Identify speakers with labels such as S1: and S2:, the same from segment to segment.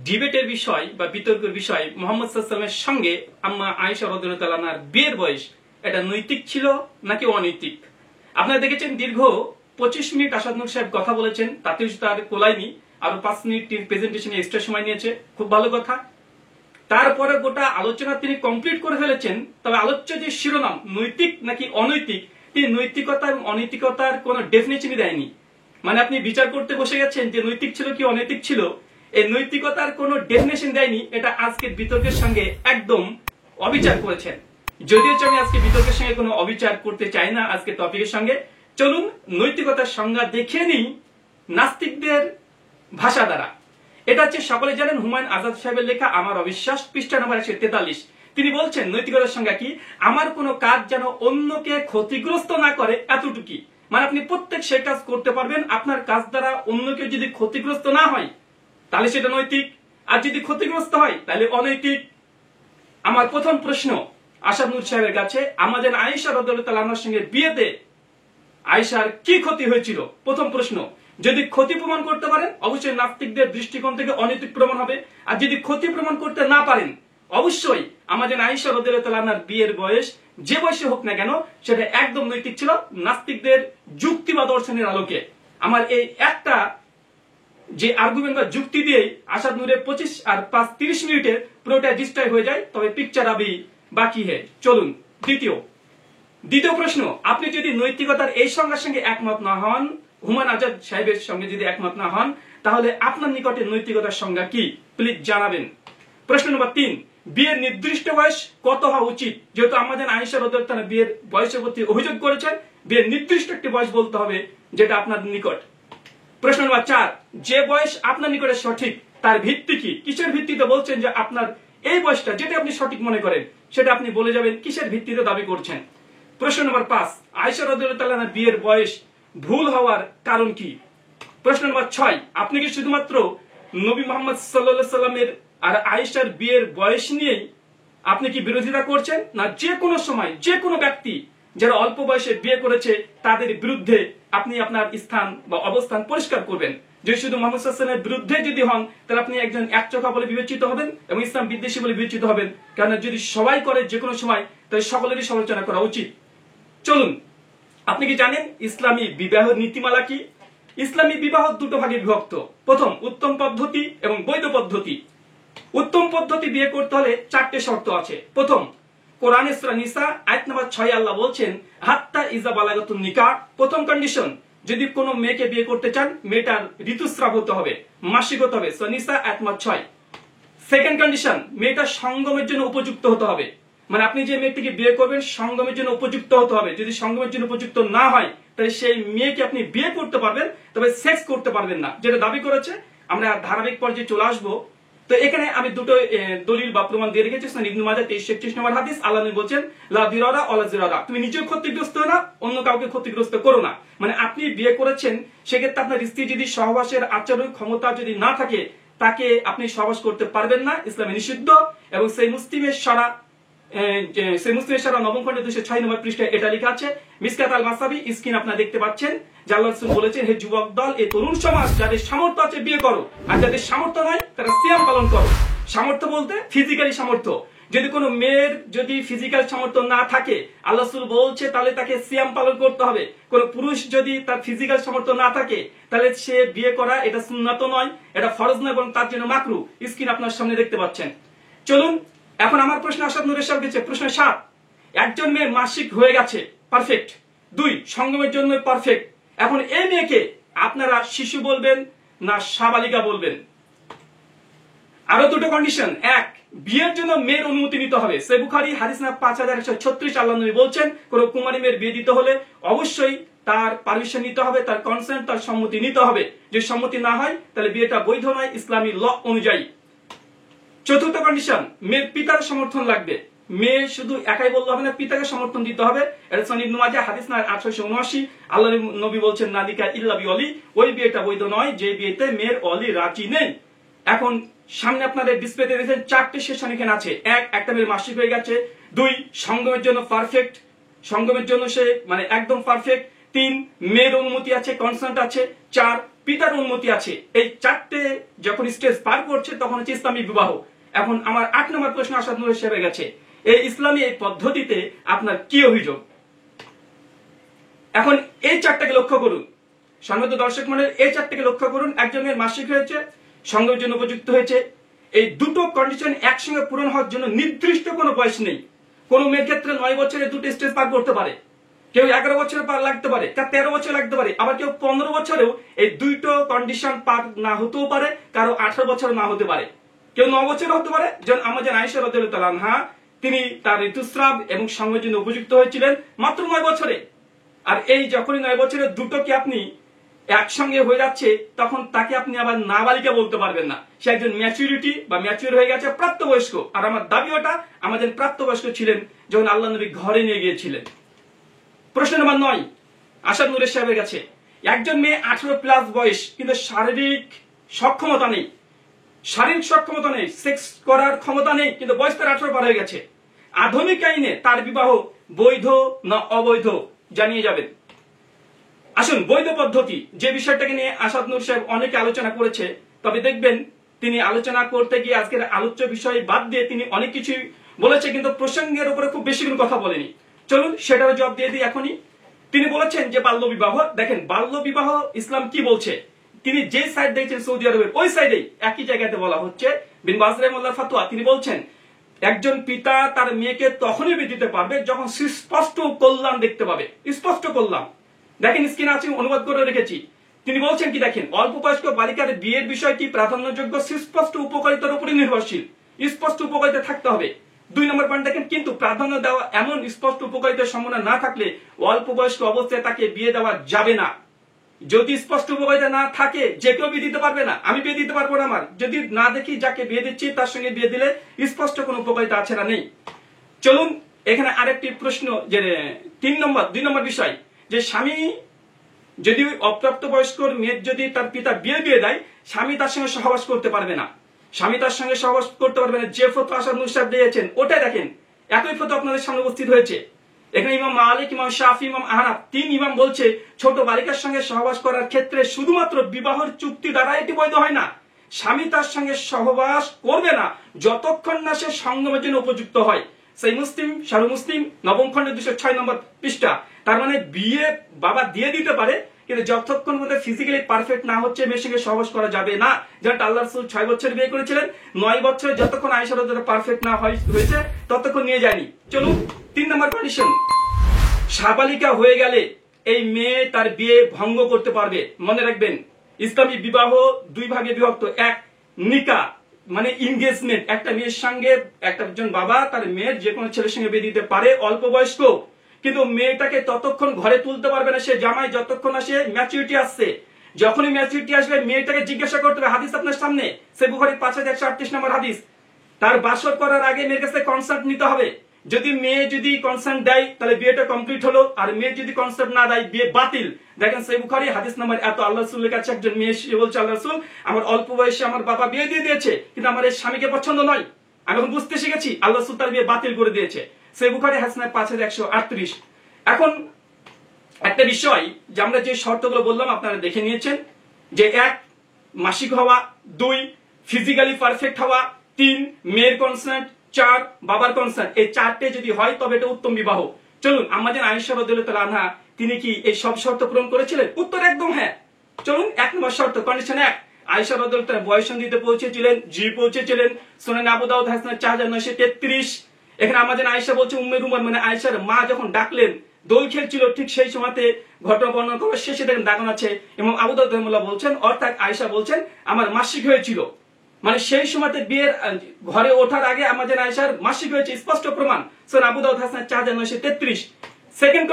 S1: ডিবেটের বিষয় বা বিতর্কের বিষয় মুহাম্মদ সাল্লাল্লাহু আলাইহি ওয়াসাল্লামের সঙ্গে আম্মা আয়েশা রাদিয়াল্লাহু তাআলা আনহার বিয়ের বয়স এটা নৈতিক ছিল নাকি অনৈতিক? আপনারা দেখেছেন দীর্ঘ 25 মিনিট আসাদ নূর সাহেব কথা বলেছেন, তাতেও তার কোলায়নি, আরো 5 মিনিট প্রেজেন্টেশনে এক্সট্রা সময় নিয়েছে, খুব ভালো কথা। তারপরে গোটা আলোচনা তিনি কমপ্লিট করে ফেলেছেন। তবে আলোচ্য যে শিরোনাম নৈতিক নাকি অনৈতিক, তিনি নৈতিকতা এবং অনৈতিকতার কোনো ডেফিনেশনই দেয়নি। মানে আপনি বিচার করতে বসে গেছেন যে নৈতিক ছিল কি অনৈতিক ছিল, এই নৈতিকতার কোনো ডেফিনেশন দেয়নি। এটা আজকের বিতর্কের সঙ্গে একদম অবিচার করেছেন। যদিও আমি আজকে বিতর্কের সঙ্গে কোনো অবিচার করতে চাই না আজকে টপিকের সঙ্গে। চলুন নৈতিকতার সংজ্ঞা দেখে নিই নাস্তিকদের ভাষা দ্বারা। এটা হচ্ছে সকলে জানেন হুমায়ুন আজাদ সাহেবের লেখা আমার অবিশ্বাস, পৃষ্ঠা নম্বর 143। তিনি বলছেন নৈতিকতার সংজ্ঞা কি, আমার কোনো কাজ যেন অন্যকে ক্ষতিগ্রস্ত না করে এতটুকুই। মানে আপনি প্রত্যেক সে কাজ করতে পারবেন, আপনার কাজ দ্বারা অন্যকে যদি ক্ষতিগ্রস্ত না হয় তাহলে সেটা নৈতিক, আর যদি ক্ষতিগ্রস্ত হয় তাহলে অনৈতিক। আমার প্রথম প্রশ্ন আসাদ নূর সাহেবের কাছে, আমাদের আয়েশা রাদিয়াল্লাহু তাআলা আনহার সঙ্গে বিয়েতে আয়েশার কি ক্ষতি হয়েছিল? প্রথম প্রশ্ন। যদি ক্ষতি প্রমাণ করতে পারেন অবশ্যই নাস্তিকদের দৃষ্টিকোণ থেকে অনৈতিক প্রমাণ হবে, আর যদি ক্ষতি প্রমাণ করতে না পারেন অবশ্যই আমাদের আয়েশা রাদিয়াল্লাহু তাআলা আনহার বিয়ের বয়স যে বয়সে হোক না কেন সেটা একদম নৈতিক ছিল নাস্তিকদের যুক্তি বা দর্শনের আলোকে। আমার এই একটা যে আর্গুমেন্ট বা যুক্তি দিয়েই আসাদ নূরের 25 আর 5 30 মিনিটে পুরোটা ডিস্ট্রয় হয়ে যায়। তবে পিকচার আবি বাকি হে। চলুন দ্বিতীয় প্রশ্ন, আপনি যদি নৈতিকতার এই সংজ্ঞার সঙ্গে একমত না হন, হুমায়ুন আজাদ সাহেবের সঙ্গে যদি একমত না হন, তাহলে আপনার নিকটে নৈতিকতার সংজ্ঞা কি প্লিজ জানাবেন। প্রশ্ন নম্বর 3, বিয়ের নির্দিষ্ট বয়স কত হওয়া উচিত? যেহেতু আমাদের আয়েশা রাদিয়াল্লাহু তাআলা বিয়ের বয়সের প্রতি অভিযোগ করেছেন, বিয়ের নির্দিষ্ট একটি বয়স বলতে হবে যেটা আপনার নিকট। প্রশ্ন নম্বর 4, যে বয়স আপনার নিকটে সঠিক তার ভিত্তি কি? কিসের ভিত্তিতে বলছেন যে আপনার এই বয়সটা যেটা আপনি সঠিক মনে করেন সেটা আপনি বলে যাবেন কিসের ভিত্তিতে দাবি করছেন। প্রশ্ন নম্বর 5, আয়েশা রাদিয়াল্লাহু তাআলা আনহার বিয়ের বয়স ভুল হওয়ার কারণ কি? প্রশ্ন নম্বর 6, আপনি কি শুধুমাত্র নবী মুহাম্মদ সাল্লাল্লাহু আলাইহি সাল্লামের আর আয়েশার বিয়ের বয়স নিয়েই আপনি কি বিরোধিতা করছেন, না যে কোনো সময় যে কোনো ব্যক্তি যারা অল্প বয়সে বিয়ে করেছে তাদের বিরুদ্ধে আপনি আপনার স্থান বা অবস্থান পরিষ্কার করবেন? যদি শুধু মুহাম্মদ সাল্লাল্লাহু আলাইহি ওয়াসাল্লামের বিরুদ্ধে যদি হন তাহলে আপনি একজন একচোখা বলে বিবেচিত হবেন এবং ইসলাম বিদ্বেষী বলে বিবেচিত হবেন। কারণ যদি সবাই করে যে কোনো সময় তাহলে সকলেরই সমালোচনা করা উচিত। চলুন, আপনি কি জানেন ইসলামী বিবাহ নীতিমালা কি? ইসলামী বিবাহ দুটো ভাগে বিভক্ত। প্রথম, উত্তম পদ্ধতি এবং বৈধ পদ্ধতি। উত্তম পদ্ধতি বিয়ে করতে হলে 4টে শর্ত আছে। প্রথম, কোরআনে সূরা নিসা আয়াত নম্বর 6 আল্লাহ বলছেন হাত্তা ইজা বালাগাতুন নিকাহ। প্রথম কন্ডিশন, যদি কোনো মেয়েকে বিয়ে করতে চান মেয়েটার ঋতুস্রাব হতে হবে, মাসিক হতে হবে, সূরা নিসা আয়াত নম্বর 6। সেকেন্ড কন্ডিশন, মেয়েটা সঙ্গমের জন্য উপযুক্ত হতে হবে। মানে আপনি যে মেয়েটিকে বিয়ে করবেন সঙ্গমের জন্য উপযুক্ত হতে হবে। যদি সঙ্গমের জন্য উপযুক্ত না হয় তাহলে সেই মেয়েকে আপনি বিয়ে করতে পারবেন, তবে সেক্স করতে পারবেন না, যেটা দাবি করেছে। আমরা ধারাবাহিক পর্যায়ে চলে আসবো। তো এখানে আমি দুটো দলিল বা প্রমাণ দিয়ে রেখেছি। সুনান ইবনে মাজাহ 2331 নম্বর হাদিস, আল্লাহ নবী বলেন লা দিরারা ওয়ালা জিরারা, তুমি নিজেও ক্ষতিগ্রস্ত না অন্য কাউকে ক্ষতিগ্রস্ত করো না। মানে আপনি বিয়ে করেছেন, সেক্ষেত্রে আপনার স্ত্রী যদি সহবাসের আচরণ ক্ষমতা যদি না থাকে তাকে আপনি সহবাস করতে পারবেন না, ইসলামে নিষিদ্ধ। এবং সেই মুসলিমের সারা নবম খণ্ডে 206 নম্বর পৃষ্ঠায় এটা লেখা আছে। মিসকাত আল মাসাবি স্ক্রিন আপনারা দেখতে পাচ্ছেন। আল্লাহ রাসূল বলেছেন, হে যুবক দল, এই তরুণ সমাজ, যাদের সামর্থ্য আছে বিয়ে করো, আর যাদের সামর্থ্য নয় তারা সিয়াম পালন করো। সামর্থ্য বলতে ফিজিক্যালি সামর্থ্য। যদি কোনো মেয়ের যদি ফিজিক্যাল সামর্থ্য না থাকে আল্লাহ রাসূল বলছে তাহলে তাকে সিয়াম পালন করতে হবে। কোন পুরুষ যদি তার ফিজিক্যাল সামর্থ্য না থাকে তাহলে সে বিয়ে করা এটা সুন্নাত নয়, এটা ফরজ নয়, এবং তার জন্য মাকরু। স্ক্রিন আপনার সামনে দেখতে পাচ্ছেন। চলুন এখন আমার প্রশ্ন আসাদ নূরের সাহেব গেছে। প্রশ্ন 7, একজন মেয়ের মাসিক হয়ে গেছে, পারফেক্ট। 2, সঙ্গমের জন্য পারফেক্ট। এখন এই মেয়েকে আপনারা শিশু বলবেন না সাবালিকা বলবেন? আরো দুটো কন্ডিশন। 1, বিয়ের জন্য মেয়ের অনুমতি নিতে হবে। সহিহ বুখারী হাদিস নাম্বার 5136 আল্লাহ নবী বলছেন কোন কুমারী মেয়ের বিয়ে দিতে হলে অবশ্যই তার পারমিশন নিতে হবে, তার কনসেন্ট, তার সম্মতি নিতে হবে। যদি সম্মতি না হয় তাহলে বিয়েটা বৈধ নয় ইসলামী ল অনুযায়ী। চতুর্থ কন্ডিশন, মেয়ের পিতার সমর্থন লাগবে। মেয়ে শুধু একাই বলতে হবে না, পিতাকে সমর্থন দিতে হবে। এটা সুনান ইবনে মাজাহ হাদিস নাম্বার 879 আল্লাহ নবী বলছেন নাদিকা ইল্লা বিওয়ালি, ওই বিয়েটা বৈধ নয় যে বিয়েতে মেয়ের ওয়ালি রাজি নেই। এখন সামনে আপনাদের ডিসপ্লেতে দেখেন 4টে সেশন এখানে আছে। 1, একটা মেয়ের মাসিক হয়ে গেছে। 2, সঙ্গমের জন্য পারফেক্ট, সঙ্গমের জন্য সে মানে একদম পারফেক্ট। 3, মেয়ের অনুমতি আছে, কনসেন্ট আছে। 4, পিতার অনুমতি আছে, এই চারটে যখন স্টেজ পার করছে তখন হচ্ছে ইসলামী বিবাহ। এখন আমার 8 নম্বর প্রশ্ন আসাদ নূর হিসেবে গেছে, এই ইসলামী এই পদ্ধতিতে আপনার কি অভিযোগ? এখন এই চারটাকে লক্ষ্য করুন, সম্মানিত দর্শক মণ্ডলী, এই চারটাকে লক্ষ্য করুন। একজন মেয়ের মাসিক হয়েছে, সঙ্গের জন্য উপযুক্ত হয়েছে, এই দুটো কন্ডিশন একসঙ্গে পূরণ হওয়ার জন্য নির্দিষ্ট কোনো বয়স নেই। কোন মেয়ের ক্ষেত্রে 9 বছরে দুটো স্টেজ পার করতে পারে, কেউ 11 বছরে পার লাগতে পারে, কেউ 13 বছর লাগতে পারে, আবার কেউ 15 বছরেও এই দুইটো কন্ডিশন পার না হতেও পারে, কারো 18 বছর না হতে পারে, কেউ 9 বছর হতে পারে। যেমন আমাদের আয়েশা রাদিয়াল্লাহু তাআলা আনহা, তিনি তার ঋতুস্রাব এবং সঙ্গের জন্য উপযুক্ত হয়েছিলেন মাত্র 9 বছরে। আর এই যখনই 9 বছরের দুটো কি আপনি একসঙ্গে হয়ে যাচ্ছে, তখন তাকে আপনি আবার নাবালিকা বলতে পারবেন না, সে একজন ম্যাচুরিটি বা ম্যাচিউর হয়ে গেছে, প্রাপ্তবয়স্ক। আর আমার দাবি ওটা, আমাদের প্রাপ্তবয়স্ক ছিলেন যখন আল্লাহ নবী ঘরে নিয়ে গিয়েছিলেন। প্রশ্ন নম্বর 9 আসাদ নূরের সাহেবের কাছে, একজন মেয়ে 18+ বয়স, কিন্তু শারীরিক সক্ষমতা নেই, সেক্স করার ক্ষমতা নেই, কিন্তু বয়স তার 18 পার হয়ে গেছে, আধুনিক আইনে তার বিবাহ বৈধ না অবৈধ জানিয়ে যাবেন। আসুন, বৈধ পদ্ধতি যে বিষয়টাকে নিয়ে আসাদ নূর সাহেব অনেকে আলোচনা করেছে, তবে দেখবেন তিনি আলোচনা করতে গিয়ে আজকের আলোচ্য বিষয় বাদ দিয়ে তিনি অনেক কিছুই বলেছে, কিন্তু প্রসঙ্গের উপরে খুব বেশি কোনো কথা বলেনি। চলুন সেটারও জবাব দিয়ে দিই এখনই। তিনি বলেছেন যে বাল্য বিবাহ, দেখেন বাল্য বিবাহ ইসলাম কি বলছে, তিনি যে সাইড দেখছেন সৌদি আরবের ওই সাইডেই একই জায়গাতে বলা হচ্ছে, বিন বাজ রাহিমাহুল্লাহর ফাতোয়া, তিনি বলছেন একজন পিতা তার মেয়েকে তখনই বিয়ে দিতে পারবে যখন স্পষ্ট কল্যাণ দেখতে পাবে, স্পষ্ট কল্যাণ। দেখেন স্ক্রিনে আছে, অনুবাদ করে রেখেছি। তিনি বলছেন কি, দেখেন অল্প বয়স্ক বালিকার বিয়ের বিষয়টি প্রাধান্যযোগ্য সুস্পষ্ট উপকারিতার উপরে নির্ভরশীল, স্পষ্ট উপকারিতা থাকতে হবে। 2 নম্বর পয়েন্ট দেখেন, কিন্তু প্রাধান্য দেওয়া এমন স্পষ্ট উপকারিতার সম্ভাবনা না থাকলে অল্প বয়স্ক অবস্থায় তাকে বিয়ে দেওয়া যাবে না। যদি স্পষ্ট উপকারিতা না থাকে, যে কেউ বিয়ে দিতে পারবে না, আমি বিয়ে দিতে পারবো না, আমার যদি না দেখি যাকে বিয়ে দিচ্ছি তার সঙ্গে বিয়ে দিলে স্পষ্ট কোনো উপকারিতা আছে না নেই। চলুন এখানে আরেকটি প্রশ্ন, যে 2 নম্বর বিষয়, যে স্বামী যদি অপ্রাপ্ত বয়স্ক মেয়ের যদি তার পিতা বিয়ে দেয়, স্বামী তার সঙ্গে সহবাস করতে পারবে না, স্বামী তার সঙ্গে সহবাস করতে পারবে না। যে ফতোয়া আসাদ নূর সাহেব দিয়েছেন ওটাই দেখেন, একই ফতোয়া আপনাদের সামনে উপস্থিত হয়েছে। এখানে ইমাম মালিক, ইমাম শাফি, ইমাম আহনাফ 3 ইমাম বলছে ছোট বালিকার সঙ্গে সহবাস করার ক্ষেত্রে শুধুমাত্র বিবাহের চুক্তি দ্বারা এটি বৈধ হয় না, স্বামী তার সঙ্গে সহবাস করবে না যতক্ষণ না সে সঙ্গমের জন্য উপযুক্ত হয়। সেই মুসলিম, শাহরুখ মুসলিম 9ম খণ্ডের 206 নম্বর পৃষ্ঠা। তার মানে বিয়ে বাবা দিয়ে দিতে পারে, কিন্তু যতক্ষণ মধ্যে ফিজিক্যালি পারফেক্ট না হচ্ছে মেয়ের সঙ্গে সহবাস করা যাবে না। যেটা আল্লাহ রাসূল 6 বছর বিয়ে করেছিলেন, 9 বছরে যতক্ষণ আয়েশা রাদিয়াল্লাহু পারফেক্ট না হয়েছে ততক্ষণ নিয়ে যায়নি। চলুন 3 নম্বর কন্ডিশন, সাবালিকা হয়ে গেলে এই মেয়ে তার বিয়ে ভঙ্গ করতে পারবে। মনে রাখবেন ইসলামী বিবাহ 2 ভাগে বিভক্ত। এক, নিকা মানে এনগেজমেন্ট, একটা মেয়ের সঙ্গে একজন বাবা তার মেয়ের যে কোনো ছেলের সঙ্গে বিয়ে দিতে পারে অল্প বয়স্ক, কিন্তু মেয়েটাকে ততক্ষণ ঘরে তুলতে পারবে না সে জামাই যতক্ষণ না সে ম্যাচুরিটি আসছে। যখনই ম্যাচুরিটি আসবে মেয়েটাকে জিজ্ঞাসা করতে হবে, হাদিস আপনার সামনে, সে বুখারী 5138 নম্বর হাদিস, তার বাসর করার আগে মেয়ের কাছে কনসার্ট নিতে হবে। যদি মেয়ে যদি কনসার্ট দেয় তাহলে বিয়েটা কমপ্লিট হলো, আর মেয়ে যদি কনসার্ট না দেয় বিয়ে বাতিল। দেখেন সহিহ বুখারী হাদিস নাম্বার এত, আল্লাহ রাসূলের কাছে একজন মেয়ে এসে বলছে, আল্লাহ রাসূল আমার অল্প বয়সে আমার বাবা বিয়ে দিয়ে দিয়েছে, কিন্তু আমার এই স্বামীকে পছন্দ নয়, আমি এখন বুঝতে শিখেছি, আল্লাহ রাসূল তার বিয়ে বাতিল করে দিয়েছে। সহিহ বুখারী হাদিস নাম্বার 5138। এখন একটা বিষয়, যে আমরা যে শর্তগুলো বললাম আপনারা দেখে নিয়েছেন, যে 1 মাসিক হওয়া, 2 ফিজিক্যালি পারফেক্ট হওয়া, 3 মেয়ের কনসার্ট, 4 বাবার কনসার্ট। এই 4টে যদি হয় তবে এটা উত্তম বিবাহ। চলুন আমাদের আয়েশা রাদিয়াল্লাহু তাআলা আনহা তিনি কি এই সব শর্ত পূরণ করেছিলেন? উত্তর একদম হ্যাঁ। চলুন 1 নম্বর শর্ত, কন্ডিশন 1, আয়েশা রাদিয়াল্লাহু তাআলা বয়ঃসন্ধিতে পৌঁছেছিলেন, পৌঁছেছিলেন। সুনান আবু দাউদ হাদিস 4933। এখানে আমাদের আয়েশা বলছে, উম্মে রুমান মানে আয়েশার মা যখন ডাকলেন, দোল খেলছিল, ঠিক সেই সময়তে ঘটনা বর্ণনা করার শেষে দেখেন দাগান আছে, এবং আবু দাউদ রাহিমাহুল্লাহ বলছেন, অর্থাৎ আয়েশা বলছেন আমার মাসিক হয়েছিল, মানে সেই সময়তে বিয়ের ঘরে ওঠার আগে আমাদের আয়েশার মাসিক হয়েছে, স্পষ্ট প্রমাণ। সুনান আবু দাউদ হাদিস 4933। সেকেন্ড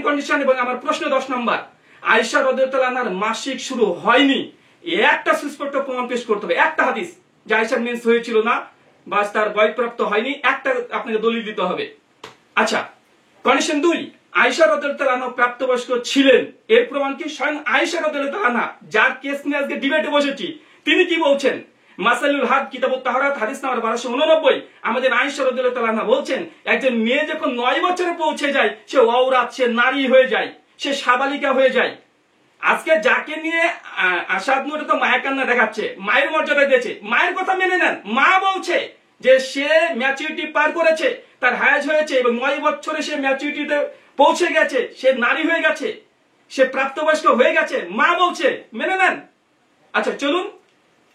S1: কন্ডিশন, এবং আমার প্রশ্ন 10 নম্বর, আয়েশা রাদিয়াল্লাহু তাআলা আনহার মাসিক শুরু হয়নি, একটা সুস্পষ্ট প্রমাণ পেশ করতে হবে, একটা হাদিস যে আয়েশার মেন্স হয়েছিল না বা তার বয়ঃপ্রাপ্ত হয়নি, একটা আপনাকে দলিল দিতে হবে। আচ্ছা, কন্ডিশন 2, আয়েশা রাদিয়াল্লাহু তাআলা আনহা প্রাপ্তবয়স্ক ছিলেন, এর প্রমাণ কি? স্বয়ং আয়েশা রাদিয়াল্লাহু তাআলা আনহা, যার কেস নিয়ে আজকে ডিবেটে বসেছি, তিনি কি বলছেন? মাসাইলুল হাদ কিতাবুত তাহারাত হাদিস নাম্বার 1289, আমাদের আয়েশা রাদিয়াল্লাহু তাআলা আনহা বলছেন একজন মেয়ে যখন 9 বছরে পৌঁছে যায় সে ঔরাত, সে নারী হয়ে যায়, সে সাবালিকা হয়ে যায়। আজকে যাকে নিয়ে আসাদ নূর তো মায়া কান্না দেখাচ্ছে, মায়ের মর্যাদা দিয়েছে, মায়ের কথা মেনে নেন। মা বলছে যে সে ম্যাচুরিটি পার করেছে, তার হায়াজ হয়েছে এবং 9 বছরে সে ম্যাচুরিটিতে পৌঁছে গেছে, সে নারী হয়ে গেছে, সে প্রাপ্তবয়স্ক হয়ে গেছে, মা বলছে, মেনে নেন। আচ্ছা চলুন,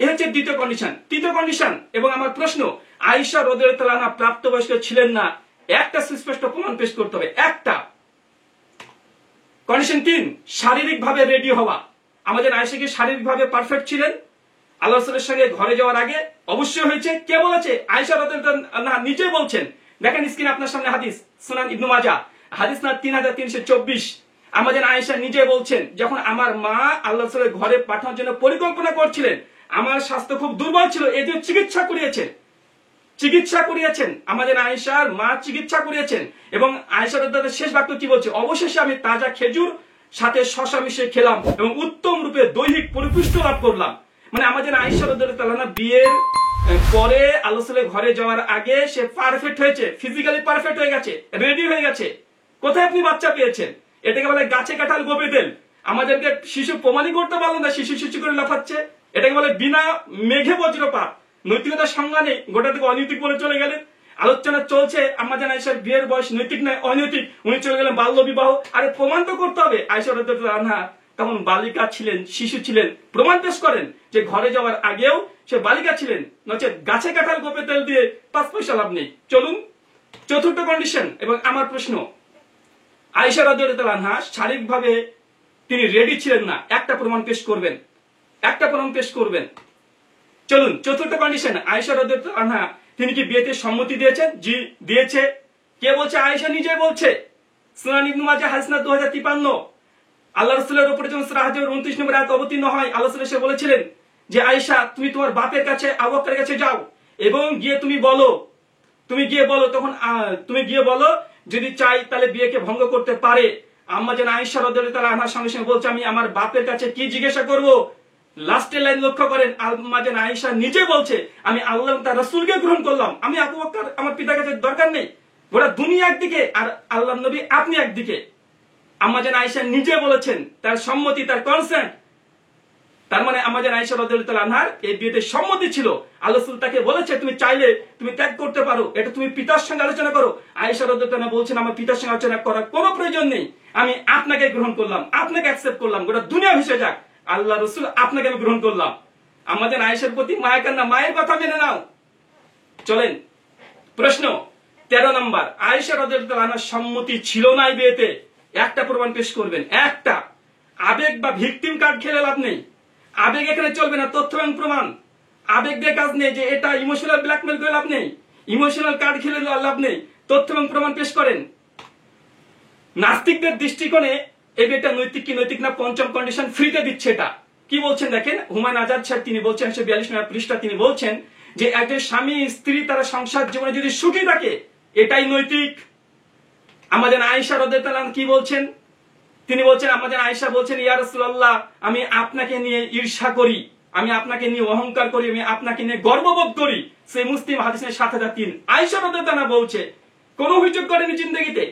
S1: এ হচ্ছে দ্বিতীয় কন্ডিশন। তৃতীয় কন্ডিশন এবং আমার প্রশ্ন, আয়েশা রাদিয়াল্লাহু আনহা প্রাপ্তবয়স্ক ছিলেন না, একটা সুস্পষ্ট প্রমাণ পেশ করতে হবে, একটা। কন্ডিশন 3, শারীরিকভাবে রেডি হওয়া। আমাদের আয়েশা কি শারীরিকভাবে পারফেক্ট ছিলেন? আল্লাহ রাসূলের সঙ্গে ঘরে যাওয়ার আগে অবশ্যই হয়েছে। কে বলেছে? আয়েশা রাদিয়াল্লাহু আনহা নিজে বলছেন। দেখেন স্ক্রিনে আপনার সামনে হাদিস, সুনান ইবনে মাজাহ হাদিস না 3324। আমাদের আয়েশা নিজে বলছেন, যখন আমার মা আল্লাহ রাসূলের ঘরে পাঠানোর জন্য পরিকল্পনা করছিলেন, আমার স্বাস্থ্য খুব দুর্বল ছিল, এই জন্য চিকিৎসা করিয়েছেন। আমাদের আয়েশার মা চিকিৎসা করিয়েছেন। এবং আয়েশা রাদিয়াল্লাহু শেষ বাক্য কি বলছে? অবশেষে আমি তাজা খেজুর সাথে শসা মিশিয়ে খেলাম এবং উত্তম রূপে দৈহিক পরিপুষ্টি লাভ করলাম। মানে আমাদের আয়েশা রাদিয়াল্লাহু আনহা বিয়ের পরে আল্লাহ রাসূলের ঘরে যাওয়ার আগে সে পারফেক্ট হয়েছে, ফিজিক্যালি পারফেক্ট হয়ে গেছে, রেডি হয়ে গেছে। কোথায় আপনি বাচ্চা পেয়েছেন? এটাকে বলে গাছে কাঁঠাল গোপে তেল। আমাদেরকে শিশু প্রমাণই করতে পারলো না, শিশু করে লাফাচ্ছে। এটাকে বলে বিনা মেঘে বজ্রপাত। নৈতিকতার সংজ্ঞা নেই, গোটা থেকে অনৈতিক বলে চলে গেলেন। আলোচনা চলছে আমাদের আয়েশার বিয়ের বয়স নৈতিক নয় অনৈতিক, উনি চলে গেলেন বাল্য বিবাহ। আরে প্রমাণ তো করতে হবে। আয়েশা রাদিয়াল্লাহু আনহা তখন বালিকা ছিলেন, শিশু ছিলেন, প্রমাণ পেশ করেন যে ঘরে যাওয়ার আগেও সে বালিকা ছিলেন, নচেত গাছে কাঁঠাল গোপে তেল দিয়ে 5 পয়সা লাভ নেই। চলুন, চতুর্থ কন্ডিশন এবং আমার প্রশ্ন, আয়েশা রাদিয়াল্লাহু আনহা শারীরিকভাবে তিনি রেডি ছিলেন না, একটা প্রমাণ পেশ করবেন। চলুন, চতুর্থ কন্ডিশন, আয়েশা রাদিয়াল্লাহু আনহা তিনি কি বিয়েতে সম্মতি দিয়েছেন? জি দিয়েছে। কে বলছে? আয়েশা নিজে বলছে। সুনান ইবনে মাজাহ হাদিস না 2053। আল্লাহ রাসূলের উপরে যখন সূরা হাজরের 29 নম্বর আয়াত অবতীর্ণ হয়, আল্লাহ রাসূল এসে বলেছিলেন যে আয়েশা তুমি তোমার বাপের কাছে আবু বকরের কাছে যাও এবং তুমি গিয়ে বলো যদি চাই তাহলে বিয়েকে ভঙ্গ করতে পারে। আম্মা জান আয়েশা রাদিয়াল্লাহু আনহার সঙ্গে সঙ্গে বলছে আমি আমার বাপের কাছে কি জিজ্ঞাসা করব? লাস্টের লাইন লক্ষ্য করেন, আম্মা জান আয়েশা নিজে বলছে আমি আল্লাহ তার রাসূলকে গ্রহণ করলাম, আমি আবু বকর আমার পিতার কাছে দরকার নেই। গোটা দুনিয়া একদিকে আর আল্লাহর নবী আপনি একদিকে। আম্মা জান আয়েশা নিজে বলেছেন, তার সম্মতি, তার কনসেন্ট। তার মানে আম্মা জান আয়েশা রাদিয়াল্লাহু আনহার এই বিয়েতে সম্মতি ছিল। আল্লাহ রাসূল তাকে বলেছে তুমি চাইলে তুমি ত্যাগ করতে পারো, এটা তুমি পিতার সঙ্গে আলোচনা করো। আয়েশা রাদিয়াল্লাহু আনহা বলছেন আমার পিতার সঙ্গে আলোচনা করার কোনো প্রয়োজন নেই, আমি আপনাকে গ্রহণ করলাম, আপনাকে অ্যাকসেপ্ট করলাম, গোটা দুনিয়া ভেসে যাক, আল্লাহ রাসূল আপনাকে আমি গ্রহণ করলাম। আম্মা জান আয়েশার প্রতি মায়া কান্না, মায়ের কথা মেনে নাও। চলেন প্রশ্ন 13 নম্বর, আয়েশা রাদিয়াল্লাহু আনহার সম্মতি ছিল না এই বিয়েতে, একটা প্রমাণ পেশ করবেন। একটা, আবেগ বা ভিকটিম কার্ড খেলে লাভ নেই, আবেগ এখানে চলবে না, তথ্য এবং প্রমাণ। আবেগ দিয়ে কাজ নেই, যে এটা ইমোশনাল ব্ল্যাকমেল করে লাভ নেই, ইমোশনাল কার্ড খেলে লাভ নেই, তথ্য এবং প্রমাণ পেশ করেন। নাস্তিকদের দৃষ্টিকোণে এই বিয়েটা নৈতিক কি নৈতিক না, পঞ্চম কন্ডিশন ফ্রিতে দিচ্ছে। এটা কি বলছেন দেখেন, হুমায়ুন আজাদ সাহেব তিনি বলছেন 142 নম্বর পৃষ্ঠা, তিনি বলছেন যে একজন স্বামী স্ত্রী তারা সংসার জীবনে যদি সুখী থাকে এটাই নৈতিক। আমাদের আয়েশা রাদিয়াল্লাহু আনহা কি বলছেন? তিনি বলছেন, আমাদের আয়েশা বলছেন ইয়া রাসূলুল্লাহ আমি আপনাকে নিয়ে ঈর্ষা করি, আমি আপনাকে নিয়ে অহংকার করি, আমি আপনাকে নিয়ে গর্ববোধ করি। সেই মুসলিম হাদিসের 7003 আয়েশা রাদিয়াল্লাহু আনহা বলছে, কোন অভিযোগ করেনি জিন্দেগিতে,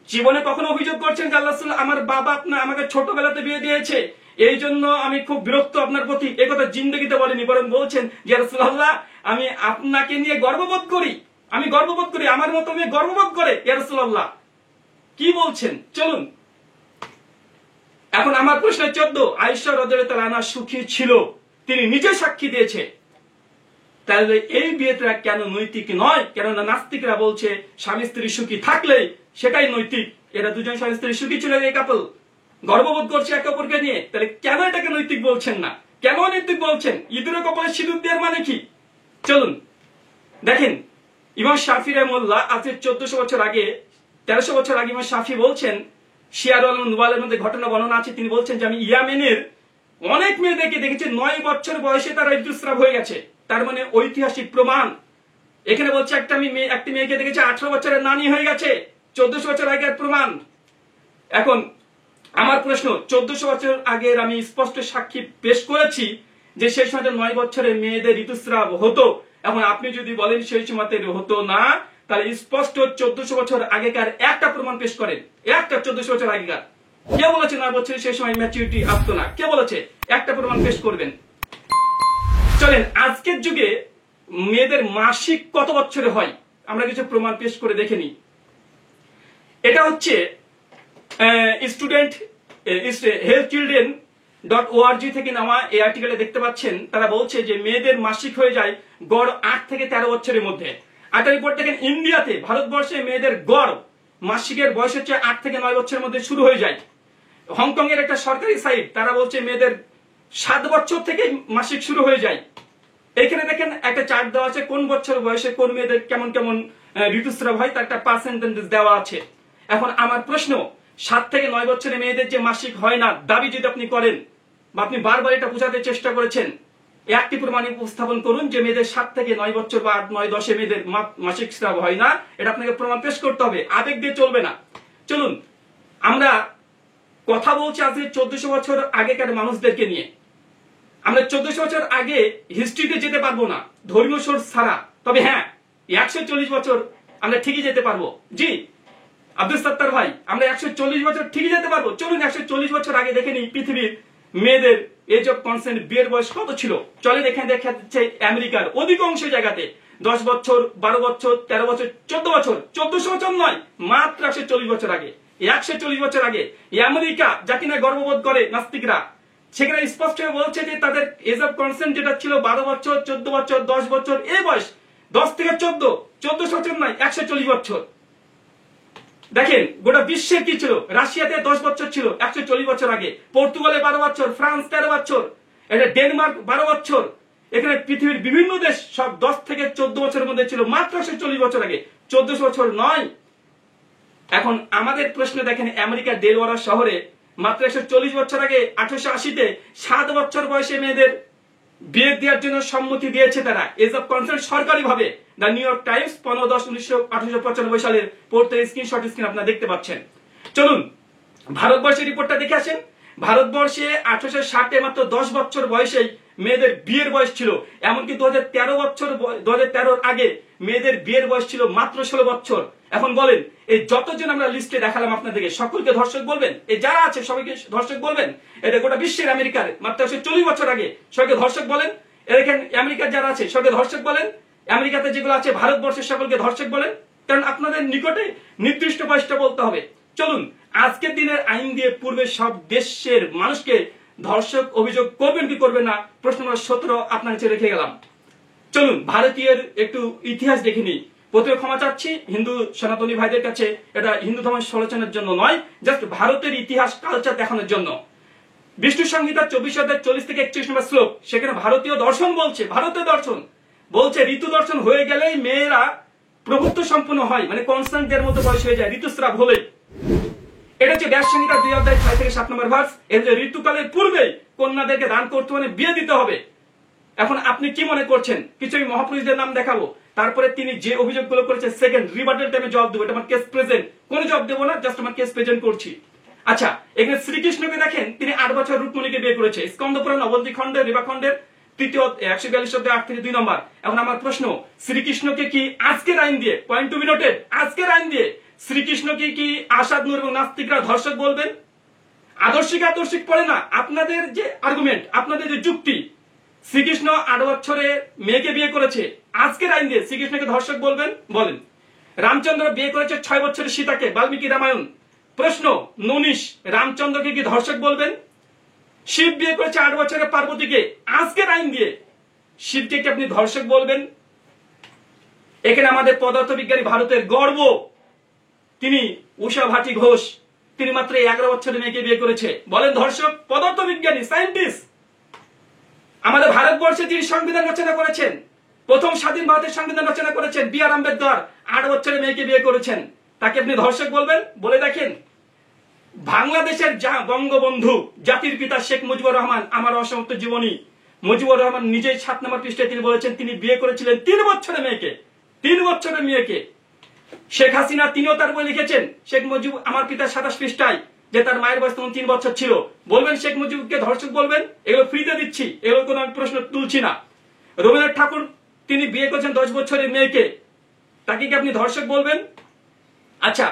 S1: জীবনে কখনো অভিযোগ করছেন যে আল্লাহ রাসূল আমার বাবা আমাকে ছোটবেলাতে বিয়ে দিয়েছে, এই জন্য আমি খুব বিরক্ত আপনার প্রতি, এই কথা জিন্দেগিতে বলেনি, বরং বলছেন যে রাসূলুল্লাহ আমি আপনাকে নিয়ে গর্ববোধ করি, আমার মতো মেয়ে গর্ববোধ করে ইয়া রাসূলুল্লাহ। কি বলছেন? চলুন এখন আমার প্রশ্ন 14, আয়েশা রাদিয়াল্লাহু আনহা সুখী ছিল, তিনি নিজে সাক্ষী দিয়েছে, তাহলে এই বিয়েটা কেন নৈতিক নয়? কেননা নাস্তিকরা বলছে স্বামী স্ত্রী সুখী থাকলে সেটাই নৈতিক। এরা দুজন স্বামী স্ত্রী সুখী ছিল, এই কাপল গর্ববোধ করছে একে অপরকে নিয়ে, তাহলে কেন এটাকে নৈতিক বলছেন না? কেন নৈতিক বলছেন? ইঁদুর কপালে সিঁদুর দেওয়ার মানে কি? চলুন দেখেন, ইমাম শাফি রাহিমাহুল্লাহ আজ 1300 বছর আগে ইমাম শাফি বলছেন, শিয়ারুল নুবালের মধ্যে ঘটনা বর্ণনা আছে, তিনি বলছেন যে আমি ইয়ামেনের অনেক মেয়ে দেখেছি 9 বছর বয়সে তারা ঋতুস্রাব হয়ে গেছে। তার মানে ঐতিহাসিক প্রমাণ। এখানে বলছে একটি মেয়েকে দেখেছে 18 বছরের নানি হয়ে গেছে, 1400 বছর আগের প্রমাণ। এখন আমার প্রশ্ন, 1400 বছর আগের আমি স্পষ্ট সাক্ষী পেশ করেছি যে সেই সময় 9 বছরের মেয়েদের ঋতুস্রাব হতো। এখন আপনি যদি বলেন সেই সময়তে হতো না, তাহলে স্পষ্ট 1400 বছর আগেকার একটা প্রমাণ পেশ করেন, একটা 1400 বছর আগেকার। কে বলেছে 9 বছরে সেই সময় ম্যাচুরিটি আসতো না? কে বলেছে? একটা প্রমাণ পেশ করবেন। চলেন আজকের যুগে মেয়েদের মাসিক কত বছরে হয় আমরা কিছু প্রমাণ পেশ করে দেখে নিই। এটা হচ্ছে স্টুডেন্ট healthchildren.org থেকে নেওয়া এই আর্টিকেলে দেখতে পাচ্ছেন। তারা বলছে যে মেয়েদের মাসিক হয়ে যায় গড় 8 থেকে 13 বছরের মধ্যে। একটা রিপোর্ট দেখেন ইন্ডিয়াতে, ভারতবর্ষে মেয়েদের গড় মাসিকের বয়স হচ্ছে 8 থেকে 9 বছরের মধ্যে শুরু হয়ে যায়। হংকং এর একটা সরকারি সাইট তারা বলছে মেয়েদের 7 বছর থেকে মাসিক শুরু হয়ে যায়। এখানে দেখেন একটা চার্ট দেওয়া আছে কোন বছর বয়সে কোন মেয়েদের কেমন কেমন ঋতুস্রাব হয়, তার একটা পার্সেন্টেজ দেওয়া আছে। এখন আমার প্রশ্ন, 7 থেকে 9 বছরের মেয়েদের যে মাসিক হয় না দাবি যদি আপনি করেন বা আপনি বারবার এটা বোঝাতে চেষ্টা করেছেন, একটি প্রমাণ উপস্থাপন করুন যে মেয়েদের 7 থেকে 9 বছর বা 8-9-10 মেয়েদের মাসিক স্রাব হয় না। এটা আপনাকে প্রমাণ পেশ করতে হবে, আবেগ দিয়ে চলবে না। চলুন আমরা কথা বলছি আজকে 1400 বছর আগেকার মানুষদেরকে নিয়ে। আমরা 1400 বছর আগে হিস্ট্রিতে যেতে পারবো না ধর্মীয় সোর্স ছাড়া, তবে হ্যাঁ 140 বছর আমরা ঠিকই যেতে পারবো। জি আব্দুল সত্তার ভাই, আমরা 140 বছর ঠিকই যেতে পারবো। চলুন 140 বছর আগে দেখে নিই পৃথিবীর মেয়েদের এজ অফ কনসেন্ট, বিয়ের বয়স কত ছিল। চলেন এখানে দেখা যাচ্ছে আমেরিকার অধিকাংশ জায়গাতে 10 বছর, 12 বছর, 13 বছর, 14 বছর, 1400 বছর নয়, মাত্র 140 বছর আগে। 140 বছর আগে আমেরিকা, যা কিনা গর্ববোধ করে নাস্তিকরা, সেখানে স্পষ্ট হয়ে বলছে যে তাদের এজ অফ কনসেন্ট যেটা ছিল 12 বছর, 14 বছর, 10 বছর, এই বয়স 10 থেকে 1400 বছর নয়, 140 বছর। দেখেন গোটা বিশ্বের কি ছিল, রাশিয়াতে 10 বছর ছিল 140 বছর আগে, পর্তুগালে 12 বছর, ফ্রান্স 13 বছর, এটা ডেনমার্ক 12 বছর। এখানে পৃথিবীর বিভিন্ন দেশ সব 10 থেকে 14 বছরের মধ্যে ছিল মাত্র 140 বছর আগে, 1400 বছর নয়। এখন আমাদের প্রশ্ন দেখেন আমেরিকার ডেলওয়ারা শহরে মাত্র 140 বছর আগে 1880-তে 7 বছর বয়সে মেয়েদের বিয়ে দেওয়ার জন্য সম্মতি দিয়েছে তারা, এজ অফ কনসেন্ট সরকারি ভাবে। দ্য নিউ ইয়র্ক টাইমস 15/10/1895 সালের পড়তে স্ক্রিনশট স্ক্রিন আপনারা দেখতে পাচ্ছেন। চলুন ভারতবর্ষের রিপোর্টটা দেখে আসেন। ভারতবর্ষে 1860-এ মাত্র 10 বছর বয়সেই মেয়েদের বিয়ের বয়স ছিল। এমনকি 2013 আগে মেয়েদের বিয়ের বয়স ছিল মাত্র 16 বছর। এখন বলেন এই যতজন আমরা লিস্টে দেখালাম আপনাদেরকে, সকলকে ধর্ষক বলবেন? এই যারা আছে সবাইকে ধর্ষক বলবেন? এটা গোটা বিশ্বের আমেরিকার মাত্র 40 বছর আগে সবাইকে ধর্ষক বলেন? এখানে আমেরিকার যারা আছে সবাইকে ধর্ষক বলেন? আমেরিকাতে যেগুলো আছে ভারতবর্ষের সকলকে ধর্ষক বলেন? কারণ আপনাদের নিকটে নির্দিষ্ট বয়সটা বলতে হবে। চলুন আজকের দিনের আইন দিয়ে পূর্বে সব দেশের মানুষকে ধর্ষক অভিযোগ করবেন কি করবেন না, প্রশ্ন নম্বর 17 আপনার কাছে রেখে গেলাম। চলুন ভারতীয় একটু ইতিহাস দেখে নিই। প্রথমে ক্ষমা চাচ্ছি হিন্দু সনাতনী ভাইদের কাছে, এটা হিন্দু ধর্মের সমালোচনার জন্য নয়, জাস্ট ভারতের ইতিহাস কালচার দেখানোর জন্য। বিষ্ণু সংহিতা 24 অধ্যায় 40 থেকে 31 নম্বর শ্লোক, সেখানে ভারতীয় দর্শন বলছে, ভারতীয় দর্শন বলছে ঋতু দর্শন হয়ে গেলেই মেয়েরা প্রভুত্ব সম্পন্ন হয়, মানে কনস্ট্যান্টের মতো বয়স হয়ে যায় ঋতুস্রাব হলে। এটা হচ্ছে ব্যাস সংহিতা 2 অধ্যায় 6 থেকে 7 নম্বর ভার্স। এর যে ঋতুকালের পূর্বেই কন্যাদেরকে দান করতে মানে বিয়ে দিতে হবে। এখন আপনি কি মনে করছেন কিছু আমি মহাপুরুষদের নাম দেখাবো, তারপরে তিনি যে অভিযোগগুলো করেছে সেকেন্ড রিবার্টাল টাইমে জবাব দেবো, এটা আমার কেস প্রেজেন্ট, কোনো জবাব দেবো না, জাস্ট আমার কেস প্রেজেন্ট করছি। আচ্ছা এখানে শ্রীকৃষ্ণকে দেখেন, তিনি 8 বছর রুক্মিণীকে বিয়ে করেছে, স্কন্দপুরাণ নবদ্বীপ খণ্ডের রেবাখণ্ডের 142 অধ্যায় 8 থেকে 2 নম্বর। এখন আমার প্রশ্ন, শ্রীকৃষ্ণকে কি আজকের আইন দিয়ে, পয়েন্ট টু বি নোটেড, আজকের আইন দিয়ে শ্রীকৃষ্ণকে কি আসাদ নূর এবং নাস্তিকরা ধর্ষক বলবেন? আদর্শিক পড়ে না আপনাদের যে আর্গুমেন্ট, আপনাদের যে যুক্তি, শ্রীকৃষ্ণ 8 বছরে মেয়েকে বিয়ে করেছে, আজকের আইন দিয়ে শ্রীকৃষ্ণকে ধর্ষক বলবেন? বলেন। রামচন্দ্র বিয়ে করেছে 6 বছরের সীতাকে, বাল্মীকি রামায়ণ। প্রশ্ন 19, রামচন্দ্রকে কি ধর্ষক বলবেন? শিব বিয়ে করেছে 8 বছরে পার্বতীকে, আজকের আইন দিয়ে শিবকে কি আপনি ধর্ষক বলবেন? এখানে আমাদের পদার্থবিজ্ঞানী ভারতের গর্ব, তিনি উষা ভাটি ঘোষ, তিনি মাত্র 11 বছরের মেয়েকে বিয়ে করেছে, বলেন ধর্ষক? পদার্থবিজ্ঞানী, সায়েন্টিস্ট। আমাদের ভারতবর্ষে যিনি সংবিধান রচনা করেছেন, প্রথম স্বাধীন ভারতের সংবিধান রচনা করেছেন, বি.আর. আম্বেদকর 8 বছরের মেয়েকে বিয়ে করেছেন, তাকে আপনি ধর্ষক বলবেন? বলে দেখেন। বাংলাদেশের বঙ্গবন্ধু জাতির পিতা শেখ মুজিবুর রহমান, আমার অসমাপ্ত জীবনী, মুজিবুর রহমান নিজেই 7 নম্বর পৃষ্ঠায় তিনি বলেছেন তিনি বিয়ে করেছিলেন 3 বছরের মেয়েকে, 3 বছরের মেয়েকে। শেখ হাসিনা তিনিও তার বই লিখেছেন, শেখ মুজিব আমার পিতা 27 পৃষ্ঠায়, যে তার মায়ের বয়স তখন 3 বছর ছিল। বলবেন শেখ মুজিবকে ধর্ষক বলবেন? এগুলো ফ্রিতে দিচ্ছি, এগুলো কোনো আমি প্রশ্ন তুলছি না। রবীন্দ্রনাথ ঠাকুর তিনি বিয়ে করেছেন 10 বছরের মেয়েকে, তাকে কি আপনি ধর্ষক বলবেন? আচ্ছা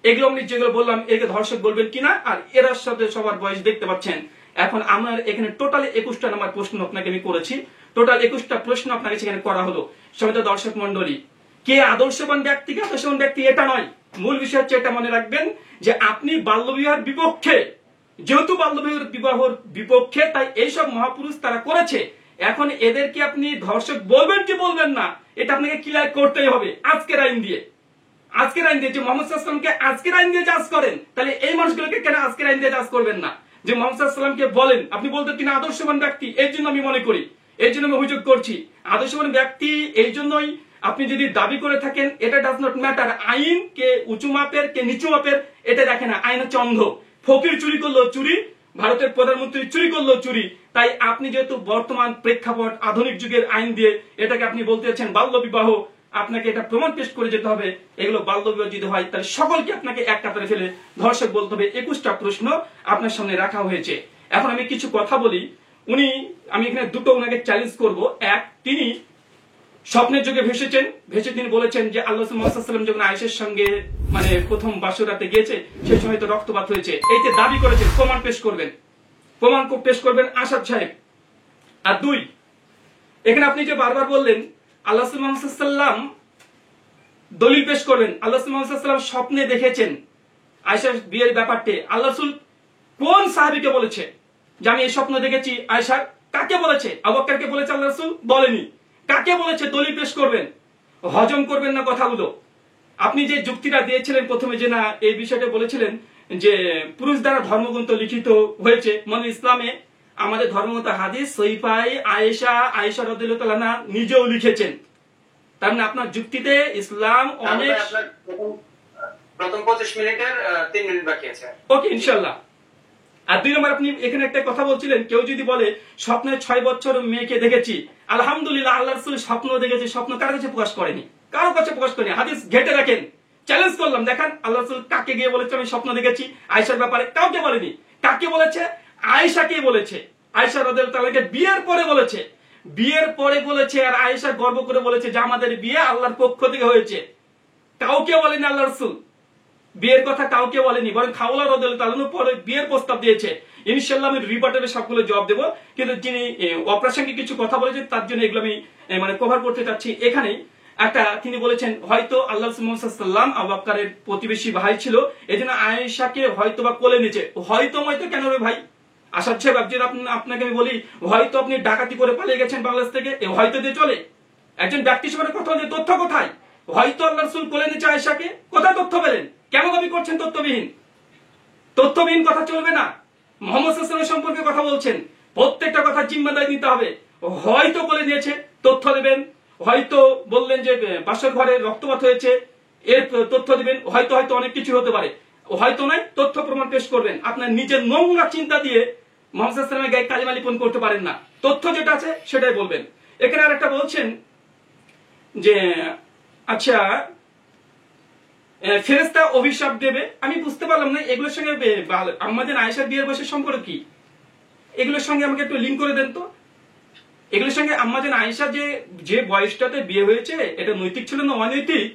S1: এগুলো আমি যেগুলো বললাম একে ধর্ষক বলবেন কিনা, আর এর সাথে সবার বয়স দেখতে পাচ্ছেন। এখন আমার এখানে টোটাল 21টা নাম্বার প্রশ্ন আপনাকে আমি করেছি, টোটাল 21টা প্রশ্ন আপনাকে সেখানে করা হলো। সমিত দর্শক মন্ডলী, কে আদর্শবান ব্যক্তি কে আদর্শবান ব্যক্তি এটা নয়, মূল বিষয় হচ্ছে এটা মনে রাখবেন যে আপনি বাল্যবিবাহের বিপক্ষে, যেহেতু বাল্যবিবাহের বিপক্ষে তাই এইসব মহাপুরুষ তারা করেছে। এখন এদেরকে আপনি ধর্ষক বলবেন কি বলবেন না, এটা আপনাকে ক্লিয়ার করতেই হবে আজকের আইন দিয়ে। আজকের আইন দিয়ে যে মোহাম্মদ সাল্লাল্লাহু আলাইহি ওয়াসাল্লামকে আজকের আইন দিয়ে জাজ করেন, তাহলে এই মানুষগুলোকে কেন আজকের আইন দিয়ে জাজ করবেন না? যে মোহাম্মদ সাল্লাল্লাহু আলাইহি ওয়াসাল্লামকে বলেন, আপনি বলতে তিনি আদর্শবান ব্যক্তি, এই জন্য আমি মনে করি, এই জন্য আমি অভিযোগ করছি আদর্শবান ব্যক্তি এই জন্যই আপনি যদি দাবি করে থাকেন, এটা ডাজ নট ম্যাটার। আইন কে উঁচু মাপের কে নিচু মাপের এটা দেখে না, আইন হচ্ছে অন্ধ। ফকির চুরি করলো চুরি, ভারতের প্রধানমন্ত্রী চুরি করলো চুরি। তাই আপনি যেহেতু বর্তমান প্রেক্ষাপট আধুনিক যুগের আইন দিয়ে এটাকে আপনি বলতে চাচ্ছেন বাল্য বিবাহ, আপনাকে এটা প্রমাণ পেশ করে যেতে হবে এগুলো বাল্য বিবাহ যদি হয়, তাহলে সকলকে আপনাকে এক কাতারে ফেলে ধর্ষক বলতে হবে। 21টা প্রশ্ন আপনার সামনে রাখা হয়েছে। এখন আমি কিছু কথা বলি। আমি এখানে দুটো ওনাকে চ্যালেঞ্জ করব। এক, তিনি স্বপ্নের যুগে ভেসে তিনি বলেছেন যে আল্লাহ মুহাম্মদ সাল্লাল্লাহু আলাইহি ওয়াসাল্লাম যখন আয়েশার সঙ্গে মানে প্রথম বাসরাতে গিয়েছে সেই সময় তো রক্তপাত হয়েছে, এই যে দাবি করেছেন, প্রমাণ পেশ করবেন আসাদ সাহেব। আর দুই, এখানে আপনি যে বারবার বললেন আল্লাহ মুহাম্মদ সাল্লাল্লাহু আলাইহি ওয়াসাল্লাম দলিল পেশ করবেন, আল্লাহ মুহাম্মদ সাল্লাল্লাহু আলাইহি ওয়াসাল্লাম স্বপ্নে দেখেছেন আয়েশার বিয়ের ব্যাপারটি। আল্লাহ রাসূল কোন সাহাবীকে বলেছে যে আমি এই স্বপ্ন দেখেছি আয়েশার? কাকে বলেছে? আবু বকরকে বলেছে আল্লাহ রাসূল? বলেনি। কাকে বলেছে? দলিল পেশ করবেন, হজম করবেন না কথাগুলো। আপনি যে যুক্তিটা দিয়েছিলেন প্রথমে যে না এই বিষয়টা বলেছিলেন যে পুরুষ দ্বারা ধর্মগ্রন্থ লিখিত হয়েছে, মানে ইসলামে আমাদের ধর্মগ্রন্থ হাদিস সহিফায়ে আয়েশা রাদিয়াল্লাহু তাআলা আনহা নিজেও লিখেছেন। তার মানে আপনার যুক্তিতে ইসলাম অনেক।
S2: প্রথম 25 মিনিটের 3 মিনিট বাকি আছে।
S1: ওকে, ইনশাআল্লাহ। আর দুই নম্বর, আপনি এখানে একটা কথা বলছিলেন, কেউ যদি বলে স্বপ্নে 6 বছর মেয়েকে দেখেছি, আলহামদুলিল্লাহ আল্লাহ রাসূল স্বপ্ন দেখেছে, স্বপ্ন কারো কাছে প্রকাশ করেনি, কারো কাছে প্রকাশ করেনি। হাদিস ঘেটে রাখেন, চ্যালেঞ্জ করলাম, দেখান আল্লাহ রাসূল কাকে গিয়ে বলেছে আমি স্বপ্ন দেখেছি আয়েশার ব্যাপারে? কাউকে বলেনি। কাকে বলেছে? আয়েশাকে বলেছে। আয়েশা রাদিয়াল্লাহু তাআলাকে বিয়ের পরে বলেছে, আর আয়েশা গর্ব করে বলেছে যে আমাদের বিয়ে আল্লাহর পক্ষ থেকে হয়েছে। কাউকে বলেনি আল্লাহ রাসূল বিয়ের কথা, কাউকে বলেনি, বরং খাওলা রাদিয়াল্লাহু তাআলা পরে বিয়ের প্রস্তাব দিয়েছে। ইনশাআল্লাহ আমি রিপোর্টারে সবগুলো জবাব দেব, কিন্তু যিনি অপ্রাসঙ্গিক কিছু কথা বলেছেন তার জন্য এগুলো আমি মানে কভার করতে চাচ্ছি। এখানে একটা তিনি বলেছেন হয়তো আল্লাহ মুহাম্মদ সাল্লাল্লাহু আলাইহি ওয়াসাল্লাম আবু বকরের প্রতিবেশী ভাই ছিল, এজন্য আয়েশাকে হয়তোবা কোলে নিয়েছে। হয়তো কেন রে ভাই? আসাদ সাহেব, আপনাকে আমি বলি, হয়তো আপনি ডাকাতি করে পালিয়ে গেছেন বাংলাদেশ থেকে, হয়তো দিয়ে চলে? একজন ব্যক্তির সাথে কথা বলে তথ্য কোথায়? হয়তো আল্লাহ রাসূল কোলে নিয়েছে আয়েশাকে, কোথায় তথ্য পেলেন? কেন দাবি করছেন তথ্যবিহীন কথা চলবে না। মুহাম্মদ সাল্লাল্লাহু আলাইহি ওয়াসাল্লাম সম্পর্কে কথা বলছেন, প্রত্যেকটা কথা জিম্মাদারি নিতে হবে। হয়তো বলে দিয়েছে, তথ্য দেবেন। হয়তো বললেন যে বাসর ঘরে রক্তপাত হয়েছে, এর তথ্য দিবেন। হয়তো অনেক কিছু হতে পারে, হয়তো নয়, তথ্য প্রমাণ পেশ করবেন। আপনার নিজের নোংরা চিন্তা দিয়ে মুহাম্মদ সাল্লাল্লাহু আলাইহি ওয়াসাল্লামের গায়ে কালিমা লিপন করতে পারেন না। তথ্য যেটা আছে সেটাই বলবেন। এখানে আরেকটা বলছেন যে আচ্ছা ফেরেশতা অভিশাপ দেবে। আমি বুঝতে পারলাম না এগুলোর সঙ্গে আমাদের আয়েশার বিয়ের বয়সের সম্পর্ক কি? এগুলোর সঙ্গে আমাকে একটু লিঙ্ক করে দেন তো। এগুলোর সঙ্গে আমাদের আয়েশা যে বয়সটাতে বিয়ে হয়েছে এটা নৈতিক ছিল না অনৈতিক,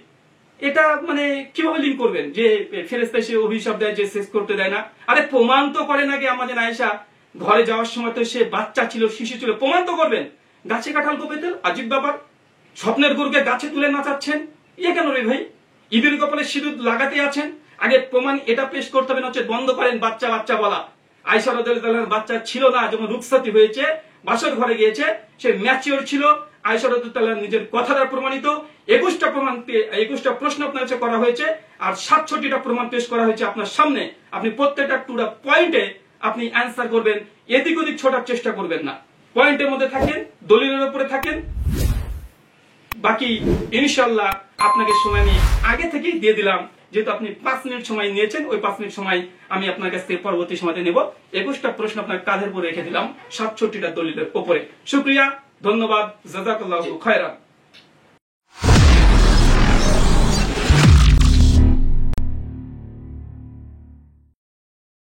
S1: এটা মানে কিভাবে লিঙ্ক করবেন যে ফেরেশতা সে অভিশাপ দেয় যে শেষ করতে দেয় না? আরে প্রমাণ তো করেন আগে। আমাদের আয়েশা ঘরে যাওয়ার সময় তো সে বাচ্চা ছিল, শিশু ছিল, প্রমাণ তো করবেন। গাছে কাঁঠাল কোপেতেল, আজীব ব্যাপার। স্বপ্নের গরুকে গাছে তুলে নাচাচ্ছেন, কেন রে ভাই? ঈদের কপালে সিঁদুর লাগাতে আছেন, আগে প্রমাণ এটা পেশ করতে হবে, হচ্ছে বন্ধ করেন বাচ্চা বলা। আয়েশা রাদিয়াল্লাহু তাআলার বাচ্চা ছিল না, যখন রুখসাতি হয়েছে বাসর ঘরে গিয়েছে, সে ম্যাচিওর ছিল। আয়েশা রাদিয়াল্লাহু তাআলা নিজের কথা দ্বারা প্রমাণিত। 21টা প্রশ্ন আপনার কাছে করা হয়েছে, আর 67টা প্রমাণ পেশ করা হয়েছে আপনার সামনে। আপনি প্রত্যেকটা টুডা পয়েন্টে আপনি অ্যান্সার করবেন, এদিক ওদিক ছোটার চেষ্টা করবেন না। পয়েন্টের মধ্যে থাকেন, দলিলের উপরে থাকেন। বাকি ইনশাআল্লাহ আপনাকে সময় আমি আগে থেকেই দিয়ে দিলাম, যেহেতু আপনি 5 মিনিট সময় নিয়েছেন, ওই 5 মিনিট সময় আমি আপনার কাছ থেকে পরবর্তী সময়তে নেব। 21টা প্রশ্ন আপনার কাঁধের উপরে রেখে দিলাম 67টা দলিলের উপরে। শুকরিয়া, ধন্যবাদ, জাযাকাল্লাহু খায়রান।